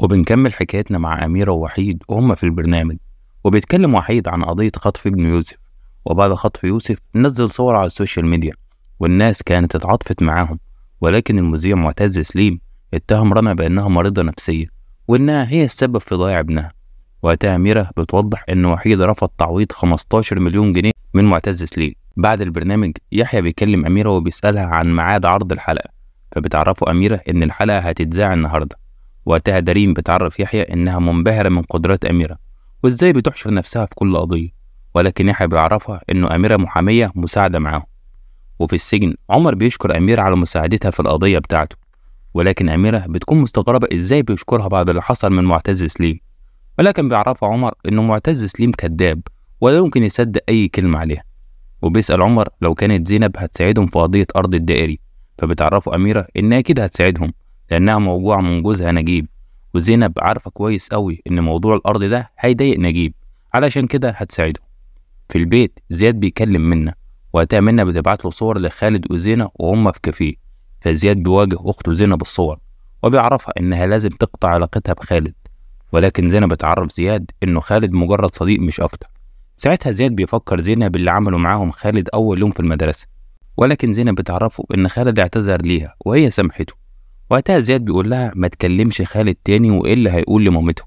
وبنكمل حكايتنا مع أميرة ووحيد وهما في البرنامج. وبيتكلم وحيد عن قضية خطف ابن يوسف. وبعد خطف يوسف نزل صور على السوشيال ميديا، والناس كانت اتعاطفت معاهم. ولكن المذيع معتز سليم اتهم رنا بأنها مريضة نفسية، وإنها هي السبب في ضياع ابنها. وقتها أميرة بتوضح إن وحيد رفض تعويض 15 مليون جنيه من معتز سليم. بعد البرنامج يحيى بيكلم أميرة وبيسألها عن ميعاد عرض الحلقة، فبتعرفه أميرة إن الحلقة هتتذاع النهاردة. وقتها دارين بتعرف يحيى إنها منبهرة من قدرات أميرة وإزاي بتحشر نفسها في كل قضية. ولكن يحيى بيعرفها إنه أميرة محامية مساعدة معاه. وفي السجن عمر بيشكر أميرة على مساعدتها في القضية بتاعته، ولكن أميرة بتكون مستغربة إزاي بيشكرها بعد اللي حصل من معتز سليم. ولكن بيعرفها عمر إنه معتز سليم كذاب ولا يمكن يصدق أي كلمة عليها. وبيسأل عمر لو كانت زينب هتساعدهم في قضية أرض الدائري، فبتعرفه أميرة إنها أكيد هتساعدهم لأنها موجوعة من جوزها نجيب، وزينب عارفة كويس قوي إن موضوع الأرض ده هيضايق نجيب، علشان كده هتساعده. في البيت زياد بيكلم منة، وقتها منة بتبعت له صور لخالد وزينة وهم في كافيه. فزياد بيواجه أخته زينة بالصور وبيعرفها إنها لازم تقطع علاقتها بخالد. ولكن زينة بتعرف زياد إنه خالد مجرد صديق مش أكتر. ساعتها زياد بيفكر زينة باللي عمله معاهم خالد أول يوم في المدرسة، ولكن زينة بتعرفه إن خالد اعتذر ليها وهي سامحته. وقتها زياد بيقول لها ما تكلمش خالد تاني وإيه اللي هيقول لمامته.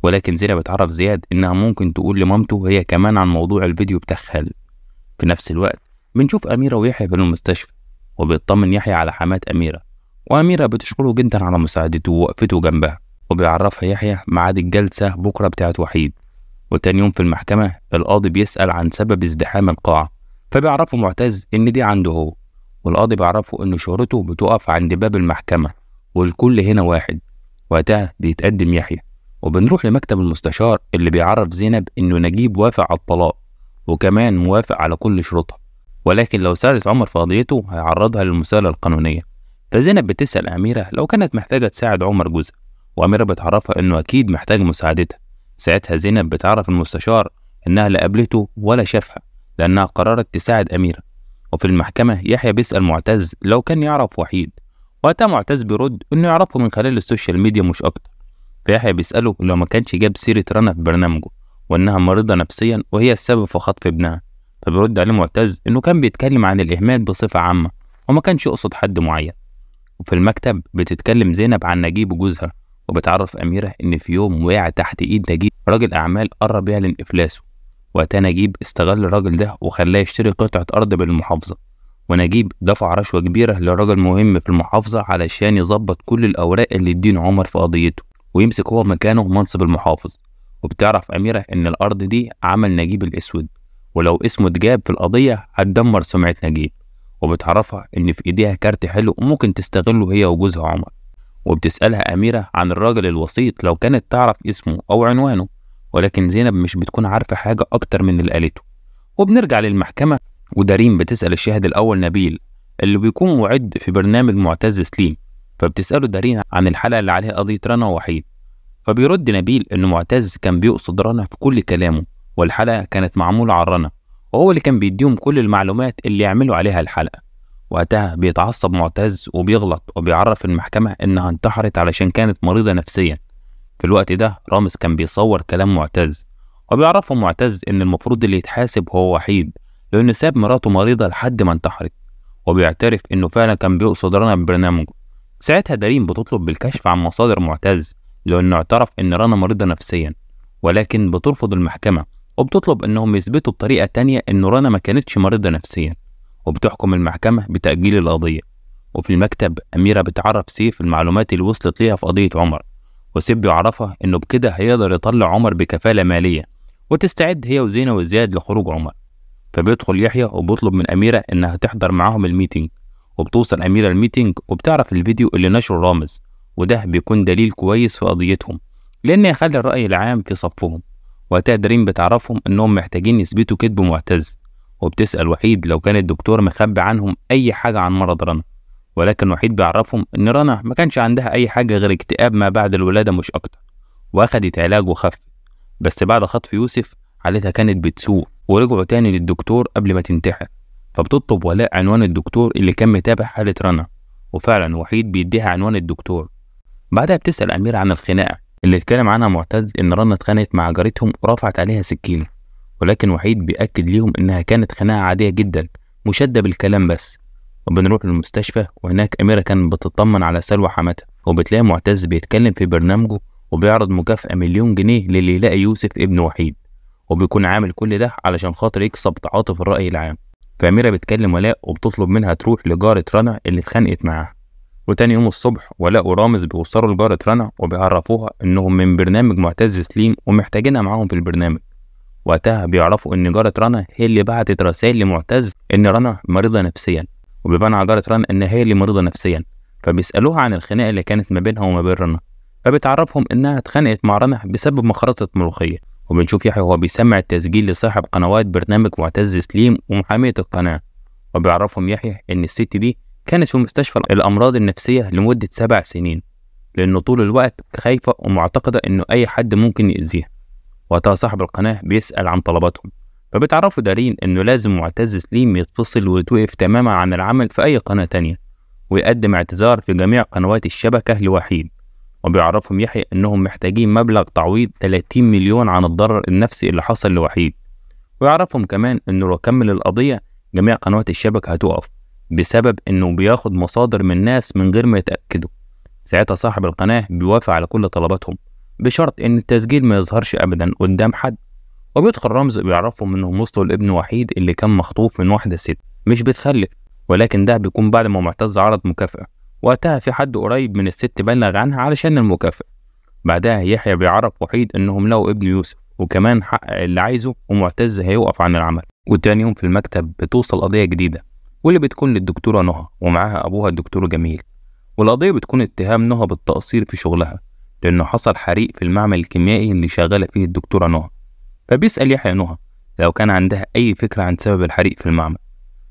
ولكن زينة بتعرف زياد إنها ممكن تقول لمامته هي كمان عن موضوع الفيديو بتاع خالد. في نفس الوقت بنشوف أميرة ويحيى في المستشفى، وبيطمن يحيى على حماة أميرة، وأميرة بتشكره جدا على مساعدته ووقفته جنبها. وبيعرفها يحيى ميعاد الجلسة بكرة بتاعت وحيد. وتاني يوم في المحكمة القاضي بيسأل عن سبب ازدحام القاعة، فبيعرفه معتز إن دي عنده هو. والقاضي بيعرفه إن شهرته بتقف عند باب المحكمة والكل هنا واحد. وقتها بيتقدم يحيى، وبنروح لمكتب المستشار اللي بيعرف زينب إنه نجيب وافق على الطلاق، وكمان موافق على كل شروطها، ولكن لو ساعدت عمر في قضيته هيعرضها للمساءلة القانونية. فزينب بتسأل أميرة لو كانت محتاجة تساعد عمر جوزها، وأميرة بتعرفها إنه أكيد محتاج مساعدتها. ساعتها زينب بتعرف المستشار إنها لا قابلته ولا شافها لأنها قررت تساعد أميرة. وفي المحكمة يحيى بيسأل معتز لو كان يعرف وحيد، وقتها معتز بيرد إنه يعرفه من خلال السوشيال ميديا مش أكتر. فيحيى بيسأله لو ما كانش جاب سيرة رنا في برنامجه وإنها مريضة نفسيا وهي السبب في خطف ابنها، فبيرد عليه معتز إنه كان بيتكلم عن الإهمال بصفة عامة وما كانش يقصد حد معين. وفي المكتب بتتكلم زينب عن نجيب وجوزها، وبتعرف أميرة إن في يوم وقع تحت إيد نجيب راجل أعمال قرب يعلن إفلاسه. وقتها نجيب استغل الراجل ده وخلاه يشتري قطعة أرض بالمحافظة، ونجيب دفع رشوة كبيرة لراجل مهم في المحافظة علشان يظبط كل الأوراق اللي يدين عمر في قضيته ويمسك هو مكانه منصب المحافظ. وبتعرف أميرة إن الأرض دي عمل نجيب الأسود، ولو اسمه اتجاب في القضية هتدمر سمعة نجيب. وبتعرفها إن في إيديها كارت حلو ممكن تستغله هي وجوزها عمر. وبتسألها أميرة عن الراجل الوسيط لو كانت تعرف اسمه أو عنوانه، ولكن زينب مش بتكون عارفة حاجة أكتر من اللي قالته. وبنرجع للمحكمة، ودارين بتسأل الشاهد الأول نبيل اللي بيكون معد في برنامج معتز سليم، فبتسأله دارين عن الحلقة اللي عليها قضية رنا ووحيد. فبيرد نبيل إن معتز كان بيقصد رنا في كل كلامه، والحلقة كانت معمولة على رنا وهو اللي كان بيديهم كل المعلومات اللي يعملوا عليها الحلقة. وقتها بيتعصب معتز وبيغلط وبيعرف المحكمة إنها انتحرت علشان كانت مريضة نفسيا. في الوقت ده رامز كان بيصور كلام معتز، وبيعرفه معتز إن المفروض اللي يتحاسب هو وحيد لأنه ساب مراته مريضة لحد ما انتحرت، وبيعترف إنه فعلا كان بيقصد رنا ببرنامجه. ساعتها دارين بتطلب بالكشف عن مصادر معتز لأنه اعترف إن رنا مريضة نفسيا، ولكن بترفض المحكمة وبتطلب إنهم يثبتوا بطريقة تانية إنه رنا ما كانتش مريضة نفسيا، وبتحكم المحكمة بتأجيل القضية. وفي المكتب أميرة بتعرف سيف المعلومات اللي وصلت ليها في قضية عمر، وسيف بيعرفها إنه بكده هيقدر يطلع عمر بكفالة مالية وتستعد هي وزينة وزياد لخروج عمر. فبيدخل يحيى وبيطلب من أميرة إنها تحضر معاهم الميتينج، وبتوصل أميرة الميتينج وبتعرف الفيديو اللي نشره رامز، وده بيكون دليل كويس في قضيتهم لأن يخلي الرأي العام في صفهم. وقتها دارين بتعرفهم إنهم محتاجين يثبتوا كذب معتز، وبتسأل وحيد لو كان الدكتور مخبي عنهم أي حاجة عن مرض رنا، ولكن وحيد بيعرفهم إن رنا ما كانش عندها أي حاجة غير اكتئاب ما بعد الولادة مش أكتر، وأخدت علاج وخفت. بس بعد خطف يوسف حالتها كانت بتسوء ورجعوا تاني للدكتور قبل ما تنتحر. فبتطلب ولاء عنوان الدكتور اللي كان متابع حالة رنا، وفعلا وحيد بيديها عنوان الدكتور. بعدها بتسأل أميرة عن الخناقة اللي اتكلم عنها معتز إن رنا اتخانقت مع جارتهم ورفعت عليها سكينة، ولكن وحيد بيأكد ليهم إنها كانت خناقة عادية جدا مشادة بالكلام بس. وبنروح للمستشفى وهناك أميرة كانت بتطمن على سلوى حماتها، وبتلاقي معتز بيتكلم في برنامجه وبيعرض مكافأة 1,000,000 جنيه للي يلاقي يوسف ابن وحيد، وبيكون عامل كل ده علشان خاطر يكسب تعاطف الرأي العام. فأميرة بتكلم ولاء وبتطلب منها تروح لجارة رنا اللي اتخانقت معاها. وتاني يوم الصبح ولاء ورامز بيوصلوا لجارة رنا وبيعرفوها إنهم من برنامج معتز سليم ومحتاجينها معاهم في البرنامج. وقتها بيعرفوا إن جارة رنا هي اللي بعتت رسائل لمعتز إن رنا مريضة نفسيا، وبيبان على جارة رنا إن هي اللي مريضة نفسيا. فبيسألوها عن الخناقة اللي كانت ما بينها وما بين رنا، فبتعرفهم إنها اتخانقت مع رنا بسبب مخرطة ملوخية. وبنشوف يحيى وهو بيسمع التسجيل لصاحب قنوات برنامج معتز سليم ومحامية القناة، وبيعرفهم يحيى إن الست دي كانت في مستشفى الأمراض النفسية لمدة 7 سنين، لأنه طول الوقت خايفة ومعتقدة إنه أي حد ممكن يأذيها. وقتها صاحب القناة بيسأل عن طلباتهم، فبتعرفوا دارين إنه لازم معتز سليم يتفصل ويتوقف تماما عن العمل في أي قناة تانية، ويقدم اعتذار في جميع قنوات الشبكة لوحيد. وبيعرفهم يحيى إنهم محتاجين مبلغ تعويض 30 مليون عن الضرر النفسي اللي حصل لوحيد. ويعرفهم كمان إنه لو كمل القضية جميع قنوات الشبكة هتقف بسبب إنه بياخد مصادر من ناس من غير ما يتأكدوا. ساعتها صاحب القناة بيوافق على كل طلباتهم بشرط إن التسجيل ما يظهرش أبدا قدام حد. وبيدخل رمز بيعرفهم إنهم وصلوا لابن وحيد اللي كان مخطوف من واحدة ست مش بتخلف، ولكن ده بيكون بعد ما معتز عرض مكافأة. وقتها في حد قريب من الست بلغ عنها علشان المكافأة. بعدها يحيى بيعرف وحيد إنهم لقوا ابن يوسف وكمان حقق اللي عايزه، ومعتز هيوقف عن العمل. وتاني يوم في المكتب بتوصل قضية جديدة واللي بتكون للدكتورة نهى ومعاها أبوها الدكتور جميل. والقضية بتكون اتهام نهى بالتقصير في شغلها لأنه حصل حريق في المعمل الكيميائي اللي شغالة فيه الدكتورة نهى. فبيسأل يحيى نهى لو كان عندها أي فكرة عن سبب الحريق في المعمل،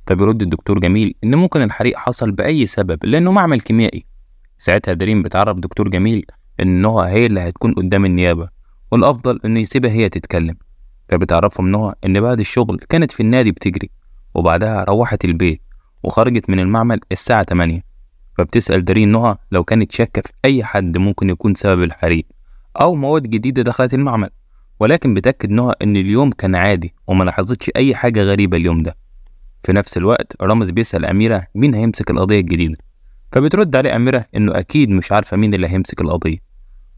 فبيرد الدكتور جميل إن ممكن الحريق حصل بأي سبب لأنه معمل كيميائي. ساعتها دارين بتعرف دكتور جميل إن نهى هي اللي هتكون قدام النيابة والأفضل إنه يسيبها هي تتكلم. فبتعرفهم نهى إن بعد الشغل كانت في النادي بتجري، وبعدها روحت البيت وخرجت من المعمل الساعة 8. فبتسأل دارين نهى لو كانت شاكة في أي حد ممكن يكون سبب الحريق أو مواد جديدة دخلت المعمل، ولكن بتأكد نهى إن اليوم كان عادي وما لاحظتش أي حاجة غريبة اليوم ده. في نفس الوقت رامز بيسأل أميرة مين هيمسك القضية الجديدة، فبترد عليه أميرة إنه أكيد مش عارفة مين اللي هيمسك القضية،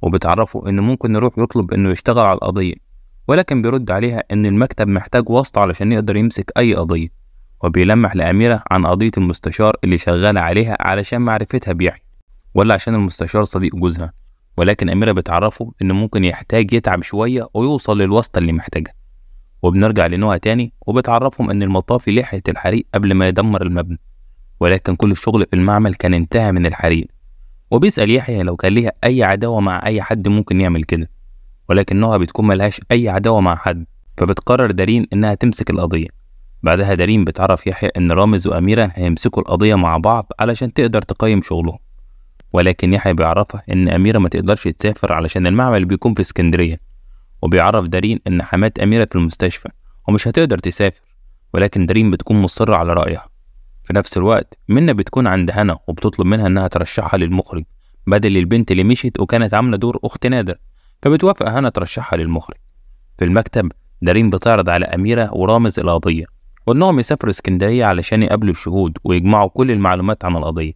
وبتعرفه إنه ممكن يروح يطلب إنه يشتغل على القضية، ولكن بيرد عليها إن المكتب محتاج واسطة علشان يقدر يمسك أي قضية. وبيلمح لأميرة عن قضية المستشار اللي شغالة عليها علشان معرفتها بيحيى ولا عشان المستشار صديق جوزها، ولكن أميرة بتعرفه إنه ممكن يحتاج يتعب شوية ويوصل للواسطة اللي محتاجها. وبنرجع لنهى تاني وبتعرفهم إن المطافي لحقت الحريق قبل ما يدمر المبنى، ولكن كل الشغل في المعمل كان انتهى من الحريق. وبيسأل يحيى لو كان ليها أي عداوة مع أي حد ممكن يعمل كده، ولكن نهى بتكون ملهاش أي عداوة مع حد. فبتقرر دارين إنها تمسك القضية. بعدها دارين بتعرف يحيى إن رامز وأميرة هيمسكوا القضية مع بعض علشان تقدر تقيم شغلهم، ولكن يحيى بيعرفها إن أميرة ما تقدرش تسافر علشان المعمل بيكون في اسكندرية. وبيعرف دارين إن حماة أميرة في المستشفى ومش هتقدر تسافر، ولكن دارين بتكون مصرة على رأيها. في نفس الوقت منى بتكون عند هنا وبتطلب منها إنها ترشحها للمخرج بدل البنت اللي مشيت وكانت عاملة دور أخت نادر، فبتوافق هنا ترشحها للمخرج. في المكتب دارين بتعرض على أميرة ورامز القضية وإنهم يسافروا اسكندرية علشان يقابلوا الشهود ويجمعوا كل المعلومات عن القضية،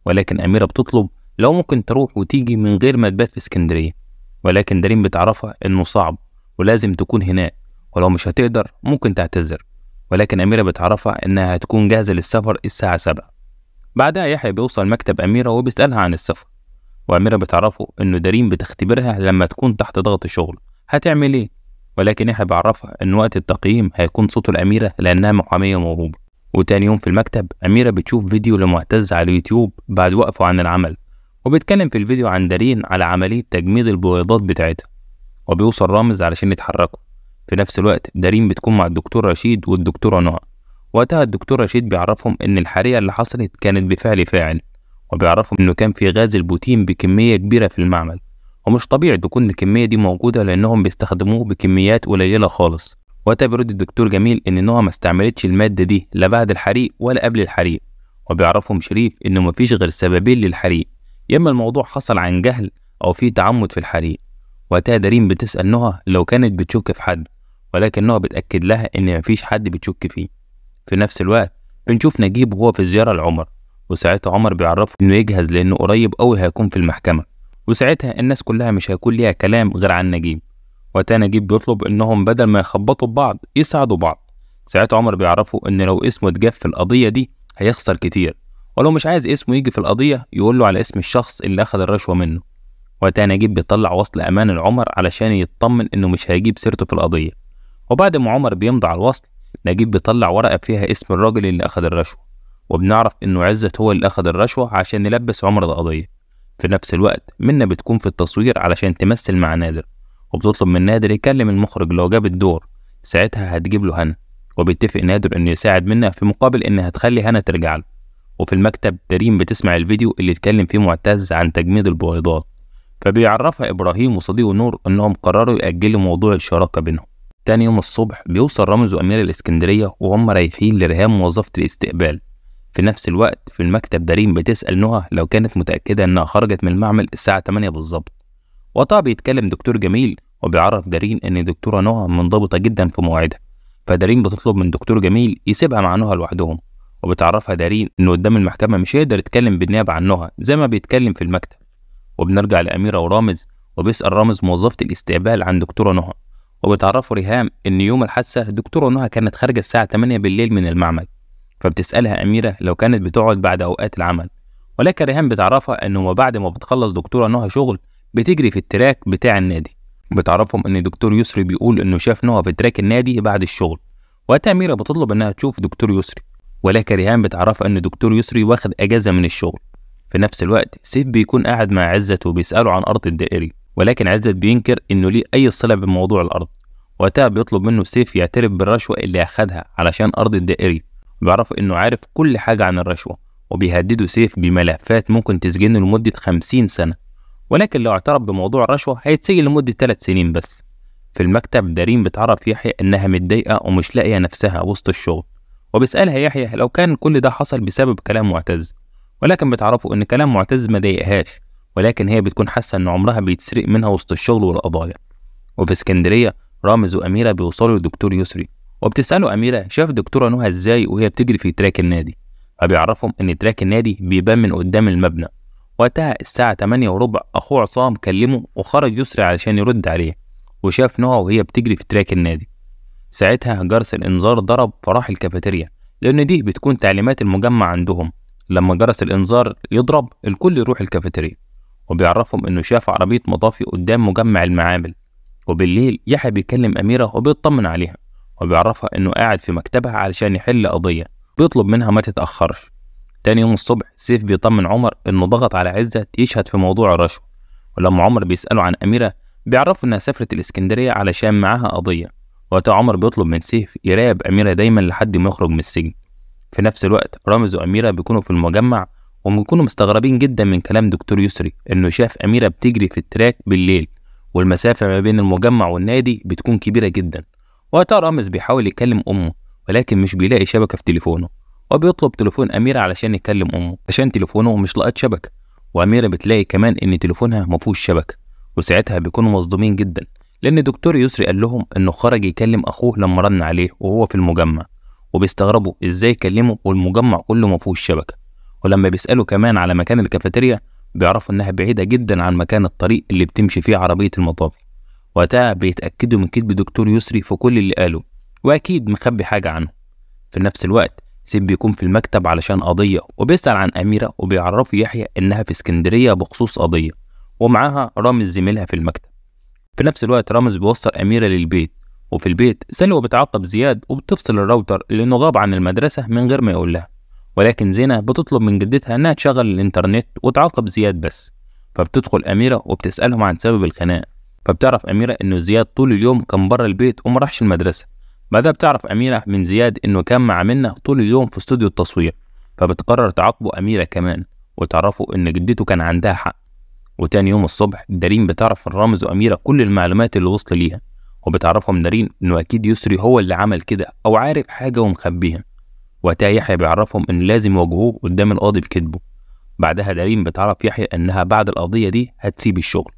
ولكن أميرة بتطلب لو ممكن تروح وتيجي من غير ما تبات في اسكندرية، ولكن دارين بتعرفها إنه صعب ولازم تكون هناك، ولو مش هتقدر ممكن تعتذر، ولكن أميرة بتعرفها إنها هتكون جاهزة للسفر الساعة 7. بعدها يحيى بيوصل مكتب أميرة وبيسألها عن السفر، وأميرة بتعرفه إنه دارين بتختبرها لما تكون تحت ضغط الشغل هتعمل إيه، ولكن يحيى بيعرفها إن وقت التقييم هيكون صوته الأميرة لأنها محامية موهوبة. وتاني يوم في المكتب أميرة بتشوف فيديو لمعتز على اليوتيوب بعد وقفه عن العمل، وبيتكلم في الفيديو عن دارين على عملية تجميد البويضات بتاعتها. وبيوصل رامز علشان يتحركوا. في نفس الوقت دارين بتكون مع الدكتور رشيد والدكتورة نهى. وقتها الدكتور رشيد بيعرفهم إن الحريقة اللي حصلت كانت بفعل فاعل، وبيعرفهم إنه كان في غاز البوتين بكمية كبيرة في المعمل، ومش طبيعي تكون الكمية دي موجودة لأنهم بيستخدموه بكميات قليلة خالص. وقتها بيرد الدكتور جميل إن نهى ما استعملتش المادة دي لا بعد الحريق ولا قبل الحريق. وبيعرفهم شريف إنه مفيش غير سببين للحريق، يا إما الموضوع حصل عن جهل أو في تعمد في الحريق. وقتها دارين بتسأل نهى لو كانت بتشك في حد، ولكن نهى بتأكد لها إن مفيش حد بتشك فيه. في نفس الوقت بنشوف نجيب وهو في زيارة لعمر، وساعتها عمر بيعرفه إنه يجهز لأنه قريب أوي هيكون في المحكمة، وساعتها الناس كلها مش هيكون ليها كلام غير عن نجيب. وقتها نجيب بيطلب إنهم بدل ما يخبطوا ببعض يساعدوا بعض. ساعتها عمر بيعرفه إن لو اسمه اتجاب في القضية دي هيخسر كتير، ولو مش عايز اسمه يجي في القضية يقول له على اسم الشخص اللي أخذ الرشوة منه. وقتها نجيب بيطلع وصل أمان لعمر علشان يطمن إنه مش هيجيب سيرته في القضية. وبعد ما عمر بيمضي على الوصل، نجيب بيطلع ورقة فيها اسم الراجل اللي أخذ الرشوة، وبنعرف إنه عزت هو اللي أخذ الرشوة عشان يلبس عمر القضية. في نفس الوقت منى بتكون في التصوير علشان تمثل مع نادر، وبتطلب من نادر يكلم المخرج لو جاب الدور، ساعتها هتجيب له هنا، وبيتفق نادر إنه يساعد منى في مقابل إنها تخلي هنا ترجع له. وفي المكتب دارين بتسمع الفيديو اللي اتكلم فيه معتز عن تجميد البويضات، فبيعرفها إبراهيم وصديقه نور إنهم قرروا يأجلوا موضوع الشراكة بينهم. تاني يوم الصبح بيوصل رامز وأميرة الإسكندرية وهم رايحين لرهان موظفة الاستقبال. في نفس الوقت في المكتب دارين بتسأل نهى لو كانت متأكدة إنها خرجت من المعمل الساعة 8 بالظبط. وقتها بيتكلم دكتور جميل وبيعرف دارين إن دكتورة نهى منضبطة جدا في مواعيدها، فدارين بتطلب من دكتور جميل يسيبها مع نهى لوحدهم، وبتعرفها دارين إنه قدام المحكمة مش هيقدر يتكلم بالنيابة عن نهى زي ما بيتكلم في المكتب. وبنرجع لأميرة ورامز، وبيسأل رامز موظفة الاستقبال عن دكتورة نهى، وبتعرفوا ريهام إن يوم الحادثة دكتورة نهى كانت خارجة الساعة 8 بالليل من المعمل، فبتسألها أميرة لو كانت بتقعد بعد أوقات العمل، ولكن ريهام بتعرفها إنه بعد ما بتخلص دكتورة نهى شغل بتجري في التراك بتاع النادي. بتعرفهم إن دكتور يسري بيقول إنه شاف نهى في تراك النادي بعد الشغل. وقتها أميرة بتطلب إنها تشوف دكتور يسري، ولكن ريهام بتعرفها إن دكتور يسري واخد أجازة من الشغل. في نفس الوقت سيف بيكون قاعد مع عزت وبيسأله عن أرض الدائري، ولكن عزت بينكر إنه ليه أي صلة بموضوع الأرض. وقتها بيطلب منه سيف يعترف بالرشوة اللي أخدها علشان أرض الدائري، بيعرفوا إنه عارف كل حاجة عن الرشوة، وبيهددوا سيف بملفات ممكن تسجنه لمدة 50 سنة، ولكن لو اعترف بموضوع الرشوة هيتسجن لمدة 3 سنين بس. في المكتب دارين بتعرف يحيى إنها متضايقة ومش لاقية نفسها وسط الشغل، وبيسألها يحيى لو كان كل ده حصل بسبب كلام معتز، ولكن بتعرفوا إن كلام معتز ما ضايقهاش، ولكن هي بتكون حاسة إن عمرها بيتسرق منها وسط الشغل والقضايا. وفي اسكندرية رامز وأميرة بيوصلوا لدكتور يسري، وبتسأله أميرة شاف دكتورة نهى إزاي وهي بتجري في تراك النادي، فبيعرفهم إن تراك النادي بيبان من قدام المبنى. وقتها الساعة 8:15 أخوه عصام كلمه وخرج يسري علشان يرد عليه، وشاف نهى وهي بتجري في تراك النادي. ساعتها جرس الإنذار ضرب فراح الكافيتيريا، لأن دي بتكون تعليمات المجمع عندهم، لما جرس الإنذار يضرب الكل يروح الكافيتيريا. وبيعرفهم إنه شاف عربية مطافي قدام مجمع المعامل. وبالليل يحيى بيكلم أميرة وبيطمن عليها، وبيعرفها إنه قاعد في مكتبها علشان يحل قضية، بيطلب منها ما تتأخرش. تاني يوم الصبح سيف بيطمن عمر إنه ضغط على عزت يشهد في موضوع الرشوة، ولما عمر بيسأله عن أميرة بيعرفوا إنها سافرت الإسكندرية علشان معاها قضية. وقتها عمر بيطلب من سيف يراقب أميرة دايما لحد ما يخرج من السجن. في نفس الوقت رامز وأميرة بيكونوا في المجمع، وبيكونوا مستغربين جدا من كلام دكتور يسري إنه شاف أميرة بتجري في التراك بالليل، والمسافة ما بين المجمع والنادي بتكون كبيرة جدا. وقتها رامز بيحاول يكلم أمه، ولكن مش بيلاقي شبكة في تليفونه، وبيطلب تليفون أميرة علشان يكلم أمه عشان تليفونه مش لاقط شبكة. وأميرة بتلاقي كمان إن تليفونها مفهوش شبكة، وساعتها بيكونوا مصدومين جدا، لأن دكتور يسري قال لهم إنه خرج يكلم أخوه لما رن عليه وهو في المجمع، وبيستغربوا إزاي يكلمه والمجمع كله مفهوش شبكة. ولما بيسألوا كمان على مكان الكافيتيريا بيعرفوا إنها بعيدة جدا عن مكان الطريق اللي بتمشي فيه عربية المطافي. وقتها بيتأكدوا من كذب دكتور يسري في كل اللي قاله، وأكيد مخبي حاجة عنه. في نفس الوقت سيف بيكون في المكتب علشان قضية، وبيسأل عن أميرة، وبيعرفوا يحيى إنها في اسكندرية بخصوص قضية، ومعاها رامز زميلها في المكتب. في نفس الوقت رامز بيوصل أميرة للبيت، وفي البيت سلوى بتعاقب زياد وبتفصل الراوتر لأنه غاب عن المدرسة من غير ما يقول لها، ولكن زينة بتطلب من جدتها إنها تشغل الإنترنت وتعاقب زياد بس. فبتدخل أميرة وبتسألهم عن سبب الخناق، فبتعرف أميرة إنه زياد طول اليوم كان بره البيت ومراحش المدرسة. بعدها بتعرف أميرة من زياد إنه كان مع منة طول اليوم في استوديو التصوير، فبتقرر تعاقبه أميرة كمان، وتعرفوا إن جدته كان عندها حق. وتاني يوم الصبح دارين بتعرف من رامز وأميرة كل المعلومات اللي وصل ليها، وبتعرفهم دارين إنه أكيد يسري هو اللي عمل كده أو عارف حاجة ومخبيها. وقتها يحيى بيعرفهم إن لازم يواجهوه قدام القاضي بكذبه. بعدها دارين بتعرف يحيى إنها بعد القضية دي هتسيب الشغل.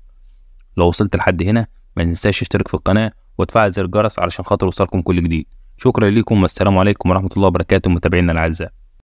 لو وصلت لحد هنا ما تنساش تشترك في القناة وتفعل زر الجرس علشان خاطر يوصلكم كل جديد. شكرا لكم والسلام عليكم ورحمة الله وبركاته متابعينا الأعزاء.